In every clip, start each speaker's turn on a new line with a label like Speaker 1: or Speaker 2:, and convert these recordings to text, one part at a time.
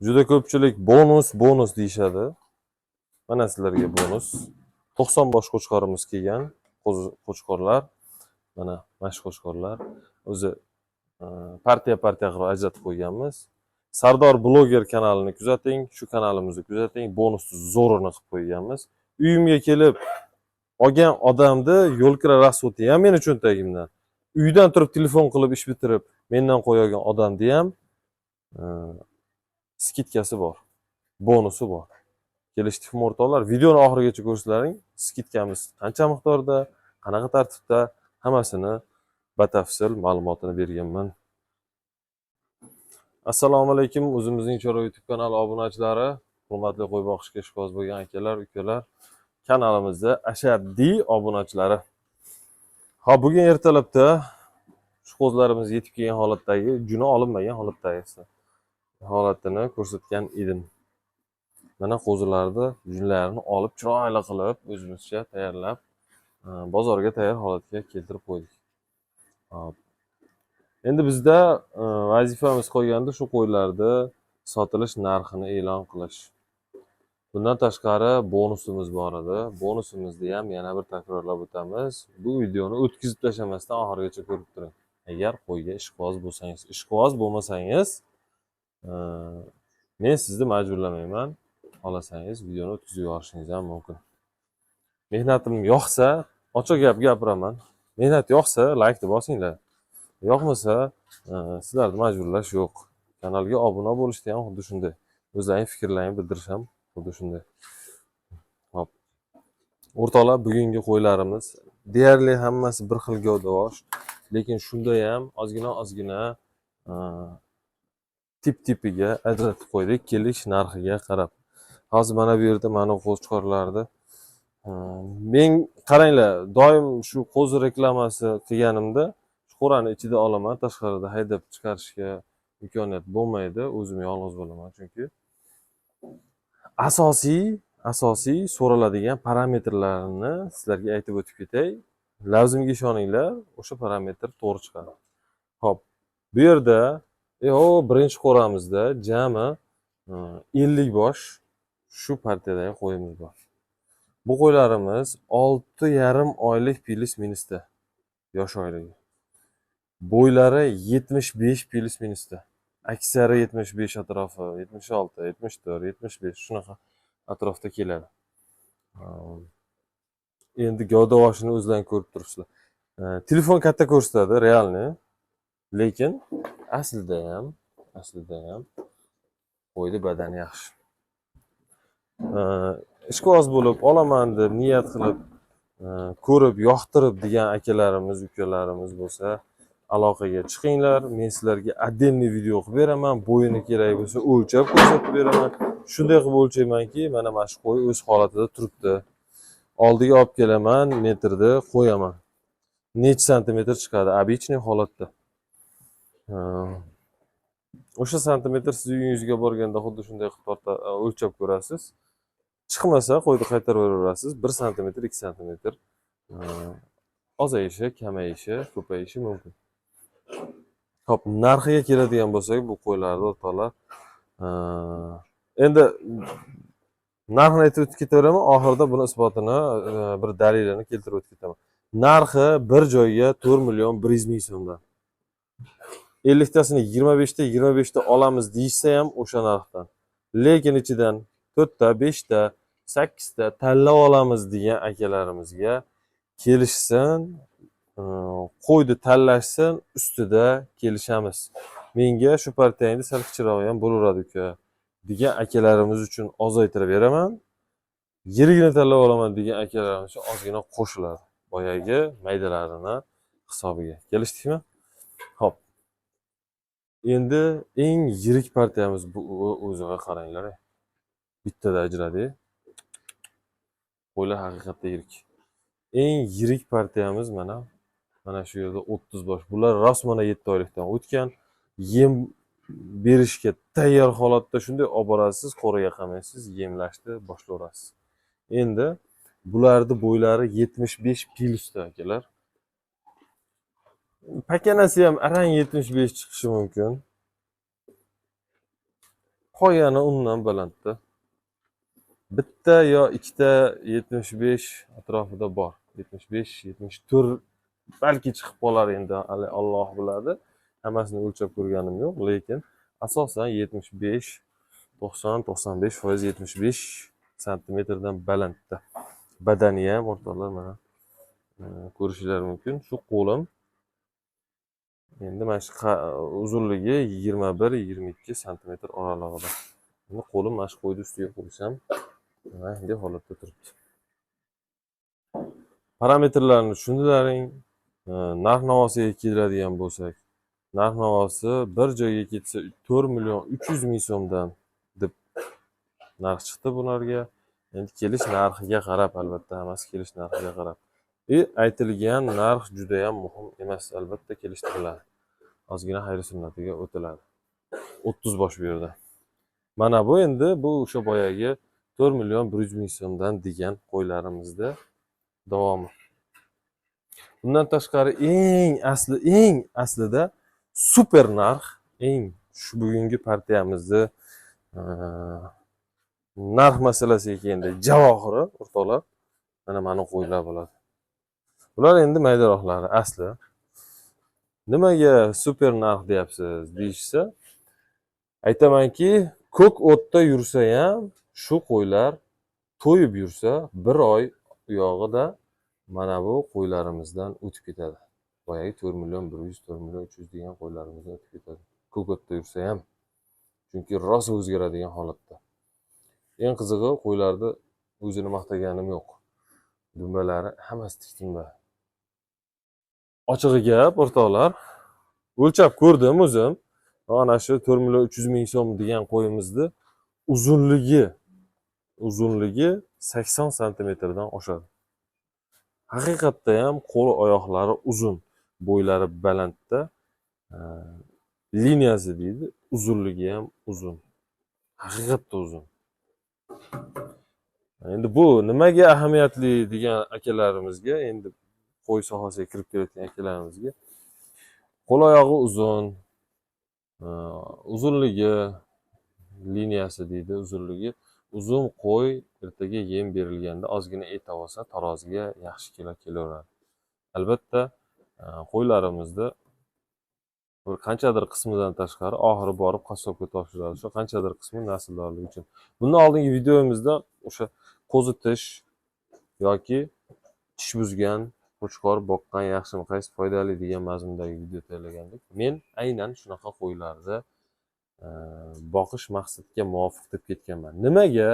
Speaker 1: Juda ko'pchilik bonus deyishadi. Mana sizlarga bonus. 90 bosh qo'chqorimiz kelgan. Qo'chqorlar. Mana shu qo'chqorlar. O'zi partiya qilib ajratib qo'yganmiz. Sardor bloger kanalini kuzating, shu kanalimizni kuzating. Bonusni zo'rini qilib qo'yganmiz. Uyimga kelib olgan odamni yo'lkira rasxoti ham meni cho'ntagimdan. Uydan turib telefon qilib ish bitirib, mendan qo'ygan odamni ham skitkasi bor, bonusi bor. Kelishdik o'rtoqlar. Videoni oxirigacha ko'rishlaring, skitkamiz qancha miqdorda, qanaqa tartibda, hammasini batafsil ma'lumotini berganman. Assalomu alaykum, o'zimizning Chorva YouTube kanali obunachilari, hurmatli qo'y boqishga ishqiboz bo'lgan akalar, ukalar, kanalimizda ashaddiy obunachilari. Ha, bugun ertalabda shu qo'zlarimiz yetib kelgan holatdagi, juni olinmagan holatini ko'rsatgan edim. Mana qo'zilarni junlarini olib chiroyli qilib o'zimizcha tayyorlab bozorga tayyor holatga keltirib qo'ydik. Endi bizda vazifamiz qolganda shu qo'ylarni sotilish narxini e'lon qilish. Bundan tashqari bonusimiz bor edi. Bonusimizni ham yana bir takrorlab o'tamiz. Bu videoni o'tkazib tashlamasdan oxirigacha ko'rib turing. Agar qo'yga ishqiboz bo'lmasangiz, men sizni majburlamayman. Xohlasangiz videoni o'tkazib yuborishingiz ham mumkin. Mehnatim yoqsa, ochiq gap gapiraman. Mehnat yoqsa, laykni bosinglar. Yoqmasa, sizlarni majburlash yo'q. Kanalga obuna bo'lishda ham xuddi shunday. O'zlaring fikrlaringni bildirish ham xuddi shunday. Hop. O'rtoqlar, bugungi qo'ylarimiz deyarli hammasi bir xil gavdavosh, lekin shunda ham ozgina tip-tipiga ajratib qo'ydik, kelish narxiga qarab. Hozir mana bu yerda mana qo'chqorlarni men qaranglar, doim shu qo'zi reklamasi qilganimda qo'rani ichida olaman, tashqarida haydab chiqarishga imkoniyat bo'lmaydi. O'zim yolg'iz bo'laman chunki. Asosiy so'raladigan parametrlarni sizlarga aytib o'tib ketay. Lavzimga ishoninglar, o'sha parametr to'g'ri chiqadi. Xo'p, bu yerda birinchi qo'ramizda jami 50 bosh shu partiyadagi qo'yimiz bor. Bu qo'ylarimiz 6,5 oylik plus minusda, yosh oyligi. Bo'ylari 75 plus minusda. Aksari 75 atrofi, 76, 74, 75 shunaqa atrofda keladi. Endi gavdavoshini o'zlaring ko'rib turibsizlar. Telefon katta ko'rsatadi, realni. Lekin aslida ham qo'yni badani yaxshi. Ishqiboz bo'lib olaman deb niyat qilib ko'rib, yoqtirib degan akalarimiz, ukalarimiz bo'lsa, aloqaga chiqinglar. Men sizlarga отдельный video qilib beraman. Bo'yini kerak bo'lsa o'lchab ko'rsatib beraman. Shunday qilib o'lchaymanki, mana shu qo'y o'z holatida turibdi. Oldiga olib kelaman, metrda qo'yaman. Necha santimetr chiqadi обычный holatda. O'sha santimetr siz uyingizga borganda xuddi shunday qilib o'lchab ko'rasiz. Chiqmasa qo'yni qaytarib beraverasiz. 1 santimetr, 2 santimetr ozayishi, kamayishi, ko'payishi mumkin. Xo'p, narxiga keladigan bo'lsak, bu qo'ylarni o'rtoqlar, endi narxini aytib o'tib ketaveraman, oxirida buni isbotini, bir dalilini keltirib o'tib ketaman. Narxi bir joyga 4,1 million so'mdan. 50 tasini 25 ta olamiz deyishsa ham o'sha narxdan. Lekin ichidan 4 ta, 5 ta, 8 ta tanlab olamiz degan akalarimizga kelishsin, qo'yni tanlashsin, ustida kelishamiz. Menga shu partiyangda sal kichikroq ham bo'laveradi uka degan akalarimiz uchun ozaytirib beraman. Yirigini tanlab olaman degan akalarimiz uchun ozgina qo'shiladi. Boyagi maydalarini hisobiga. Kelishdikmi? Xo'p. Endi eng yirik partiyamiz bu o'ziga qaranglar. Bittada ajradi. Qo'ylar haqiqatda yirik. Eng yirik partiyamiz mana shu yerda 30 bosh. Bular rasmana 7 oylikdan o'tgan. Yem berishga tayyor holatda shunday olib borasiz, qo'riga qamaysiz, yemlashni boshlayverasiz. Endi bularni bo'ylari 75 plusda akalar. Pakanasi ham arang 75 chiqishi mumkin. qo'yani undan balandda. Bitta yo ikkita 75 atrofida bor. 75, 74 balki chiqib qolar endi, hali Alloh biladi. Hammasini o'lchab ko'rganim yo'q, lekin asosan 75, 90, 95%, 75 santimetrdan balandda. Badani ham o'rtoqlar mana ko'rishingiz mumkin. Shu qo'lim endi mana shu uzunligi 21-22 santimetr oralig'ida. Endi qo'lim mana shu qo'yni ustiga qo'ysam, mana bunday holatda turibdi. Parametrlarni tushundilaring. Narx-navosiga keladigan bo'lsak, narx-navosi bir joyga ketsa 4 million 300 ming so'mdan deb narx chiqdi bularga. Endi kelish narxiga qarab, albatta hammasi kelish narxiga qarab. Aytilgan narx juda ham muhim emas, albatta kelishtiriladi. Ozgina xayr sunnatiga o'tiladi. 30 bosh bu yerda. Mana bu endi bu o'sha boyagi 4 million 100 ming so'mdan degan qo'ylarimizda davomi. Bundan tashqari eng aslida super narx, shu bugungi partiyamizni narx masalasiga kelganda javohiri o'rtoqlar, mana qo'ylar bo'ladi. Bular endi maydaroqlari asli. Nimaga super narx deyapsiz deyishsa, aytamanki, ko'k o'tda yursa ham shu qo'ylar to'yib yursa, bir oy uyog'ida mana bu qo'ylarimizdan o'tib ketadi. Boyagi 4 million 100, 4 million 300 degan qo'ylarimizdan o'tib ketadi. Ko'k o'tda yursa ham. Chunki rosa o'zgaradigan holatda. Eng qizig'i, qo'ylarda o'zini maqtaganim yo'q. Dumbalari hammasi tik dumba. Ochig'i gap, o'rtoqlar, o'lchab ko'rdim o'zim. Mana shu 4 million 300 ming so'm degan qo'yimizni uzunligi 80 santimetrdan oshadi. Haqiqatda ham qo'l oyoqlari uzun, bo'ylari balandda, liniyasi deydi, uzunligi ham uzun. Haqiqatda uzun. Endi bu nimaga ahamiyatli degan akalarimizga, endi qo'y sohasiga kirib kelayotgan akalarimizga, qo'l oyog'i uzun, uzunligi, liniyasi deydi, uzunligi uzun qo'y ertaga yem berilganda ozgina et olsa, taroziga yaxshi kelaveradi. Albatta, qo'ylarimizda qanchadir qismidan tashqari oxiri borib qassobga topshiriladi. Shu qanchadir qismi nasldorlik uchun. Bundan oldingi videomizda o'sha qo'zi tish yoki tish buzgan qo'chqor boqqan yaxshimi, qaysi foydali degan mazmundagi video tayyorlagandik. Men aynan shunaqa qo'ylarni boqish maqsadga muvofiq deb ketganman. Nimaga?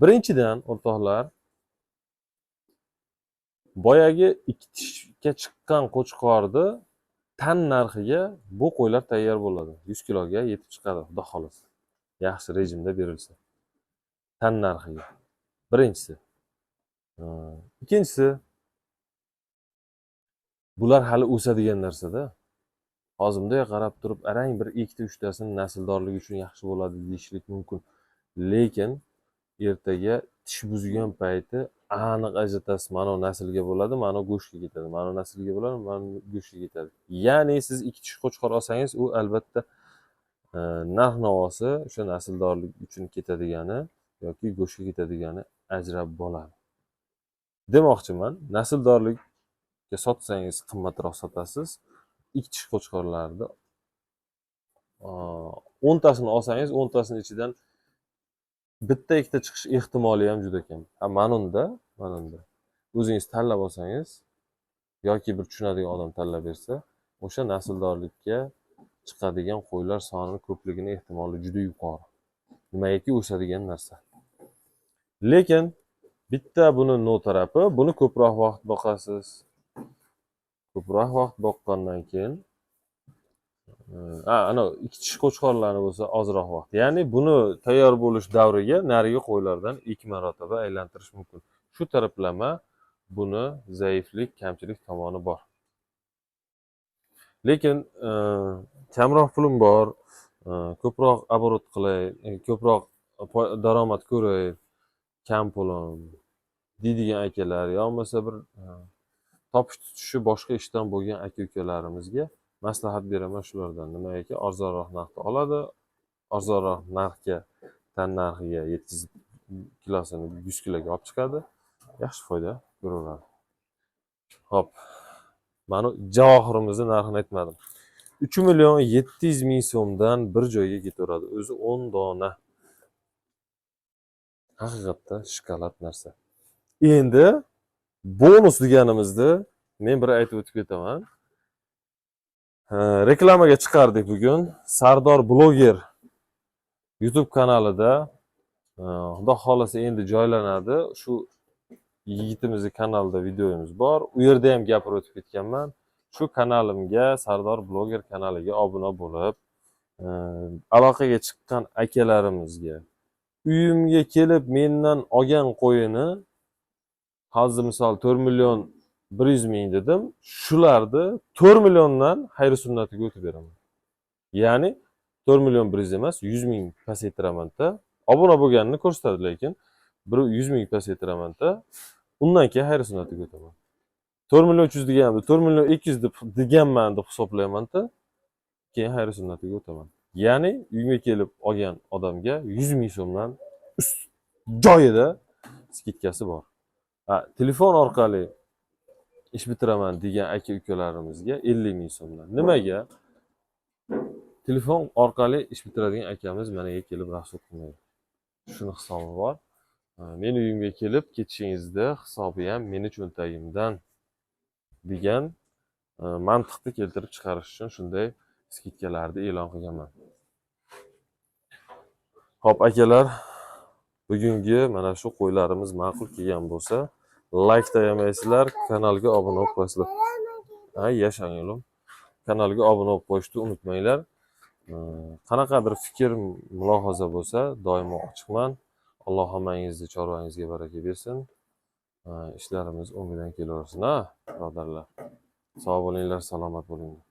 Speaker 1: Birinchidan, o'rtoqlar, boyagi 2 tishga chiqqan qo'chqorni tan narxiga bu qo'ylar tayyor bo'ladi. 100 kiloga yetib chiqadi, xudo xolasa. Yaxshi rejimda berilsa. Tan narxiga. Birinchisi. Ikkinchisi, bular hali o'sadigan narsada. Hozir bunday qarab turib, arang bir ikkita uchtasini nasldorligi uchun yaxshi bo'ladi deyishlik mumkin. Lekin ertaga tish buzgan payti aniq ajratasiz, mana naslga bo'ladi, mana go'shtga ketadi, mana naslga bo'ladi, mana go'shtga ketadi. Ya'ni siz 2 tish qo'chqor olsangiz, u albatta narx-navosi o'sha nasldorlik uchun ketadigani yoki go'shtga ketadigani ajrab bo'ladi. Demoqchiman, nasldorlikka sotsangiz qimmatroq sotasiz. 2 tish qo'chqorlarni 10 tasini olsangiz, 10 tasini ichidan bitta ikkita chiqish ehtimoli ham juda kam. Manunda o'zingiz tanlab olsangiz yoki bir tushunadigan odam tanlab bersa, o'sha nasldorlikka chiqadigan qo'ylar sonining ko'pligini ehtimoli juda yuqori. Nimagaki o'sadigan narsa. Lekin bitta buni no tarafi, buni ko'proq vaqt boqasiz. Ko'proq vaqt boqqandan keyin ana 2 tish qo'chqorlarni bo'lsa ozroq vaqt. Ya'ni buni tayyor bo'lish davriga narigi qo'ylardan 2 marotaba aylantirish mumkin. Shu taraflama buni zaiflik, kamchilik tomoni bor. Lekin kamroq pulim bor, ko'proq оборот qilay, ko'proq daromad ko'ray, kam pulim deydigan akalar, yo bo'lmasa bir topish tutishi boshqa ishdan bo'lgan aka-ukalarimizga maslahat beraman shulardan. Nimagaki arzonroq narxda oladi, arzonroq narxga, tan narxiga yetkazib kilosini 100 kiloga olib chiqadi. Yaxshi foyda ko'raveradi. Hop. Mana javohirimizni narxini aytmadim. 3.700.000 so'mdan bir joyga ketaveradi. O'zi 10 dona. Haqiqatda shokolad narsa. Endi bonus deganimizni men bir aytib o'tib ketaman. Reklamaga chiqardik bugun. Sardor bloger YouTube kanalida xudo xolasa endi joylanadi. Shu yigitimizning kanalida videomiz bor. U yerda ham gapirib o'tib ketganman. Shu kanalimga, Sardor bloger kanaliga obuna bo'lib, aloqaga chiqqan akalarimizga uyimga kelib mendan olgan qo'yini hozir misol 4 million 100 ming dedim. Shularni 4 milliondan xayr sunnatiga o'tib beraman. Ya'ni 4 million 100 emas, 100 ming pasaytiraman-da. Obuna bo'lganini ko'rsatadi, lekin 100 ming pasaytiraman-da. Undan keyin xayr sunnatiga o'taman. 4 million 300 deganimda 4 million 200 deganman deb hisoblayman-da. Keyin xayr sunnatiga o'taman. Ya'ni uyga kelib olgan odamga 100 ming so'mdan joyida skidkasi bor. Telefon orqali ish bitiraman degan aka-ukalarimizga 50 ming so'mdan. Nimaga? Telefon orqali ish bitiradigan akamiz meniga kelib ruxsat qilmaydi. Shuni hisobi bor. Meni uyimga kelib ketishingizni hisobi ham meni cho'ntagimdan degan mantiqni keltirib chiqarish uchun shunday skidkalarni e'lon qilganman. Xo'p akalar, bugungi mana shu qo'ylarimiz ma'qul kelgan bo'lsa, like tayamaysizlar, kanalga obuna bo'lib qo'yasizlar. Yashang o'g'lim. Kanalga obuna bo'lib qo'yishni unutmanglar. Qanaqadir fikr, mulohaza bo'lsa, doimo ochiqman. Alloh hammangizni chorvangizga baraka bersin. Ishlarimiz o'ngidan kelaversin, birodarlar. Sog' bo'linglar, salomat bo'linglar.